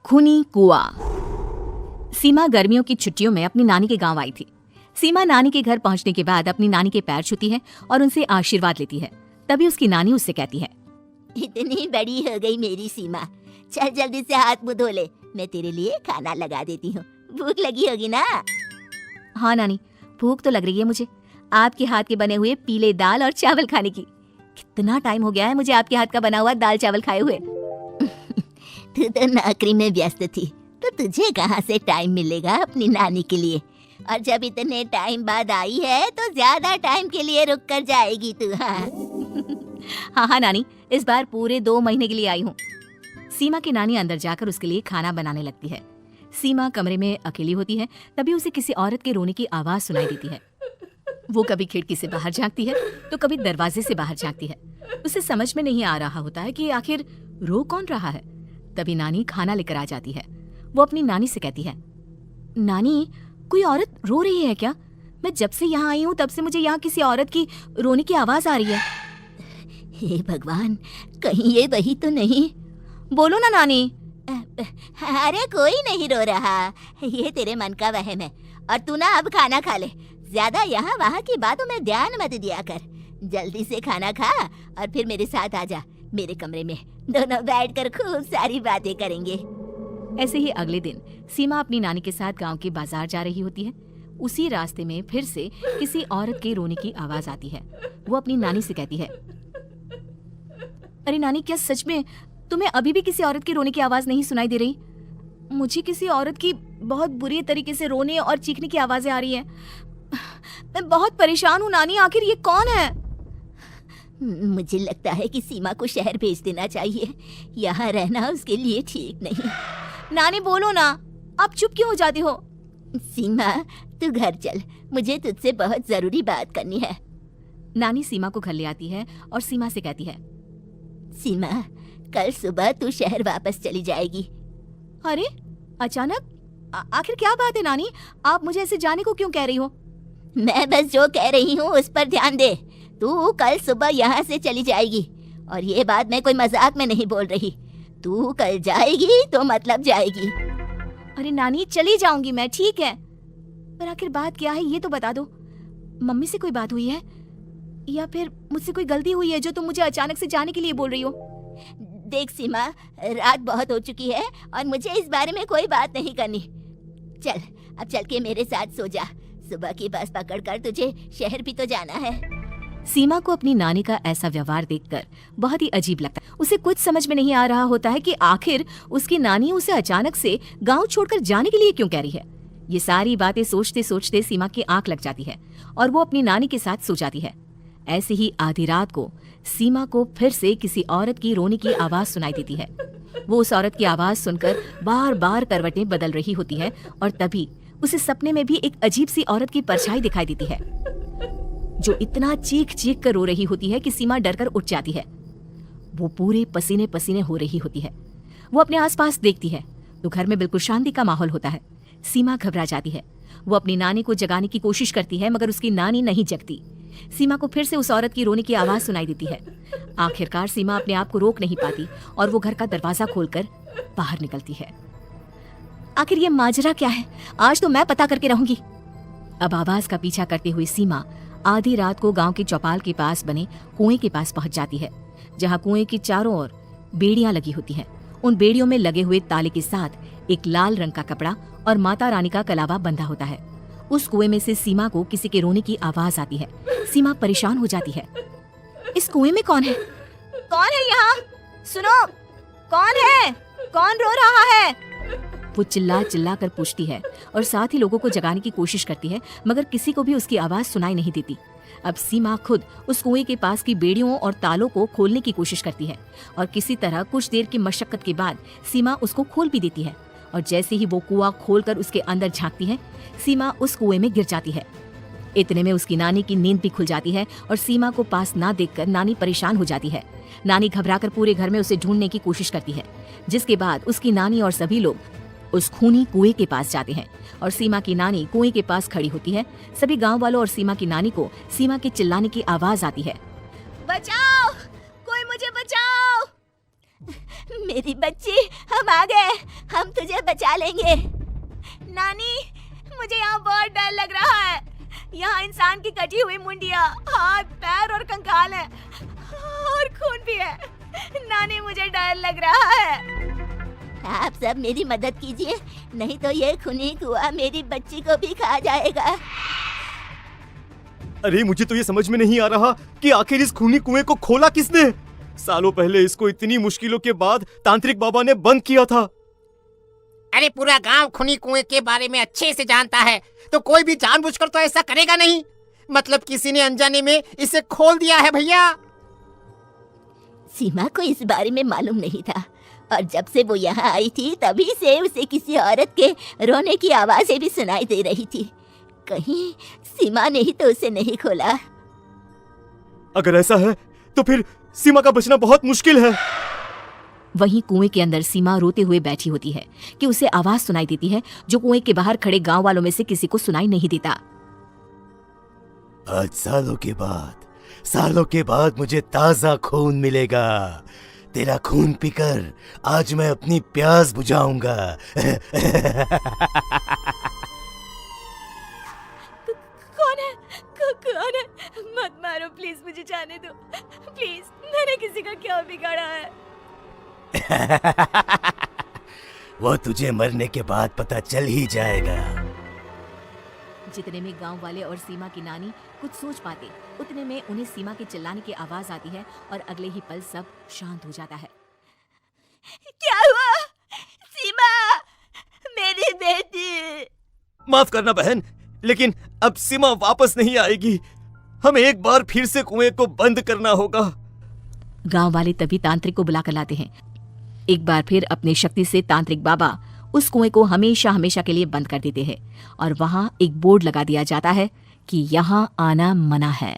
खूनी कुआं। सीमा गर्मियों की छुट्टियों में अपनी नानी के गांव आई थी। सीमा नानी के घर पहुंचने के बाद अपनी नानी के पैर छूती है और उनसे आशीर्वाद लेती है। तभी उसकी नानी उससे कहती है, इतनी बड़ी हो गई मेरी सीमा, चल जल्दी से हाथ मुंह धो ले, मैं तेरे लिए खाना लगा देती हूँ। भूख लगी होगी ना? हाँ नानी, भूख तो लग रही है मुझे, आपके हाथ के बने हुए पीले दाल और चावल खाने की। कितना टाइम हो गया है मुझे आपके हाथ का बना हुआ दाल चावल खाए हुए। तू तो नौकरी में व्यस्त थी, तो तुझे कहाँ से टाइम मिलेगा अपनी नानी के लिए? और जब इतने टाइम बाद आई है तो ज्यादा टाइम के लिए रुक कर जाएगी तू। हाँ हाँ नानी, इस बार पूरे 2 महीने के लिए आई हूँ। सीमा की नानी अंदर जाकर उसके लिए खाना बनाने लगती है। सीमा कमरे में अकेली होती है, तभी उसे किसी औरत के रोने की आवाज सुनाई देती है। वो कभी खिड़की से बाहर झांकती है तो कभी दरवाजे से बाहर झांकती है। उसे समझ में नहीं आ रहा होता है कि आखिर रो कौन रहा है। तभी नानी खाना लेकर आ जाती है। वो अपनी नानी से कहती है, नानी, कोई औरत रो रही है क्या? मैं जब से यहाँ आई हूँ तब से मुझे यहाँ किसी औरत की रोने की आवाज आ रही है। हे भगवान, कहीं ये वही तो नहीं? बोलो ना नानी। अरे कोई नहीं रो रहा, ये तेरे मन का वहम है। और तू ना अब खाना खा ले, ज्यादा यहाँ वहाँ की बातों में ध्यान मत दिया कर। जल्दी से खाना खा और फिर मेरे साथ आ जा मेरे कमरे में, दोनों बैठकर खूब सारी बातें करेंगे। ऐसे ही अगले दिन सीमा अपनी नानी के साथ गांव के बाजार जा रही होती है। उसी रास्ते में फिर से किसी औरत के रोने की आवाज आती है। वो अपनी नानी से कहती है, अरे नानी, क्या सच में तुम्हें अभी भी किसी औरत की रोने की आवाज नहीं सुनाई दे रही? मुझे किसी औरत की बहुत बुरी तरीके से रोने और चीखने की आवाजें आ रही हैं। मैं बहुत परेशान हूँ नानी, आखिर ये कौन है? मुझे लगता है कि सीमा को शहर भेज देना चाहिए, यहाँ रहना उसके लिए ठीक नहीं। नानी बोलो ना, आप चुप क्यों हो जाती हो? सीमा, तू घर चल, मुझे तुझसे बहुत जरूरी बात करनी है। नानी सीमा को घर ले आती है और सीमा से कहती है, सीमा, कल सुबह तू शहर वापस चली जाएगी। अरे अचानक? आखिर क्या बात है नानी, आप मुझे ऐसे जाने को क्यों कह रही हो? मैं बस जो कह रही हूँ उस पर ध्यान दे। तू कल सुबह यहाँ से चली जाएगी, और ये बात मैं कोई मजाक में नहीं बोल रही। तू कल जाएगी तो मतलब जाएगी। अरे नानी, चली जाऊंगी मैं, ठीक है, पर आखिर बात क्या है ये तो बता दो। मम्मी से कोई बात हुई है या फिर मुझसे कोई गलती हुई है जो तुम मुझे अचानक से जाने के लिए बोल रही हो? देख सीमा, रात बहुत हो चुकी है और मुझे इस बारे में कोई बात नहीं करनी। चल, अब चल के मेरे साथ सो जा, सुबह की बस पकड़कर तुझे शहर भी तो जाना है। सीमा को अपनी नानी का ऐसा व्यवहार देखकर बहुत ही अजीब लगता है। उसे कुछ समझ में नहीं आ रहा होता है कि आखिर उसकी नानी उसे अचानक से गांव छोड़कर जाने के लिए क्यों कह रही है। ये सारी बातें सोचते सोचते सीमा की आंख लग जाती है और वो अपनी नानी के साथ सो जाती है। ऐसे ही आधी रात को सीमा को फिर से किसी औरत की रोने की आवाज सुनाई देती है। वो उस औरत की आवाज सुनकर बार बार करवटें बदल रही होती है और तभी उसे सपने में भी एक अजीब सी औरत की परछाई दिखाई देती है, जो इतना चीख चीख कर रो रही होती है कि सीमा डरकर उठ जाती है। वो पूरे पसीने पसीने हो रही होती है। वो अपने आसपास देखती है तो घर में बिल्कुल शांति का माहौल होता है। सीमा घबरा जाती है। वो अपनी नानी को जगाने की कोशिश करती है, मगर उसकी नानी नहीं जगती। सीमा को फिर से उस औरत की रोने की आवाज सुनाई देती है। आखिरकार सीमा अपने आप को रोक नहीं पाती और वो घर का दरवाजा खोलकर बाहर निकलती है। आखिर ये माजरा क्या है? आज तो मैं पता करके रहूंगी। अब आवाज का पीछा करते हुए सीमा आधी रात को गांव की चौपाल के पास बने कुएं के पास पहुंच जाती है, जहां कुएं की चारों ओर बेड़ियां लगी होती हैं। उन बेड़ियों में लगे हुए ताले के साथ एक लाल रंग का कपड़ा और माता रानी का कलावा बंधा होता है। उस कुएं में से सीमा को किसी के रोने की आवाज आती है। सीमा परेशान हो जाती है। इस कुएं में कौन है? कौन है यहाँ? सुनो, कौन है? कौन रो रहा है? वो चिल्ला चिल्ला कर पूछती है और साथ ही लोगों को जगाने की कोशिश करती है, मगर किसी को भी उसकी आवाज सुनाई नहीं देती। अब सीमा खुद उस कुएं के पास की बेड़ियों और तालों को खोलने की कोशिश करती है और किसी तरह कुछ देर की मशक्कत के बाद सीमा उसको खोल भी देती है। और जैसे ही वो कुआं खोलकर उसके अंदर झांकती है, सीमा उस कुएं में गिर जाती है। इतने में उसकी नानी की नींद भी खुल जाती है और सीमा को पास ना देखकर नानी परेशान हो जाती है। नानी घबराकर पूरे घर में उसे ढूंढने की कोशिश करती है, जिसके बाद उसकी नानी और सभी लोग उस खूनी कुएं के पास जाते हैं और सीमा की नानी कुएं के पास खड़ी होती है। सभी गांव वालों और सीमा की नानी को सीमा के चिल्लाने की आवाज आती है, बचाओ, कोई मुझे बचाओ। मेरी बच्ची, हम आ गए, हम तुझे बचा लेंगे। नानी, मुझे यहाँ बहुत डर लग रहा है। यहाँ इंसान की कटी हुई मुंडिया, हाथ, पैर और कंकाल है और खून भी है। नानी, मुझे डर लग रहा है। आप सब मेरी मदद कीजिए, नहीं तो ये खूनी कुआं मेरी बच्ची को भी खा जाएगा। अरे मुझे तो ये समझ में नहीं आ रहा कि आखिर इस खूनी कुएं को खोला किसने। सालों पहले इसको इतनी मुश्किलों के बाद तांत्रिक बाबा ने बंद किया था। अरे पूरा गांव खूनी कुएं के बारे में अच्छे से जानता है, तो कोई भी जानबूझकर तो ऐसा करेगा नहीं। मतलब किसी ने अनजाने में इसे खोल दिया है भैया। सीमा को इस बारे में मालूम नहीं था, और जब से वो यहाँ आई थी तभी से उसे किसी औरत के रोने की आवाजें भी सुनाई दे रही थी। कहीं सीमा ने ही तो उसे नहीं खोला। अगर ऐसा है तो फिर सीमा का बचना बहुत मुश्किल है। वहीं कुएं के अंदर सीमा रोते हुए बैठी होती है कि उसे आवाज सुनाई देती है जो कुएं के बाहर खड़े गांव वालों में से किसी को सुनाई नहीं देता। आज सालों के बाद मुझे ताजा खून मिलेगा। तेरा खून पीकर आज मैं अपनी प्यास बुझाऊंगा। कौन है? मत मारो प्लीज, मुझे जाने दो प्लीज। मैंने किसी का क्या बिगाड़ा है? वो तुझे मरने के बाद पता चल ही जाएगा। जितने में गांव वाले और सीमा की नानी कुछ सोच पाते, उतने में उन्हें सीमा के चिल्लाने की आवाज आती है और अगले ही पल सब शांत हो जाता है। क्या हुआ? सीमा, मेरी बेटी। माफ करना बहन, लेकिन अब सीमा वापस नहीं आएगी। हमें एक बार फिर से कुएं को बंद करना होगा। गांव वाले तभी तांत्रिक को बुलाकर लाते हैं। एक बार फिर अपनी शक्ति से तांत्रिक बाबा उस कुएं को हमेशा हमेशा के लिए बंद कर देते हैं और वहां एक बोर्ड लगा दिया जाता है कि यहाँ आना मना है।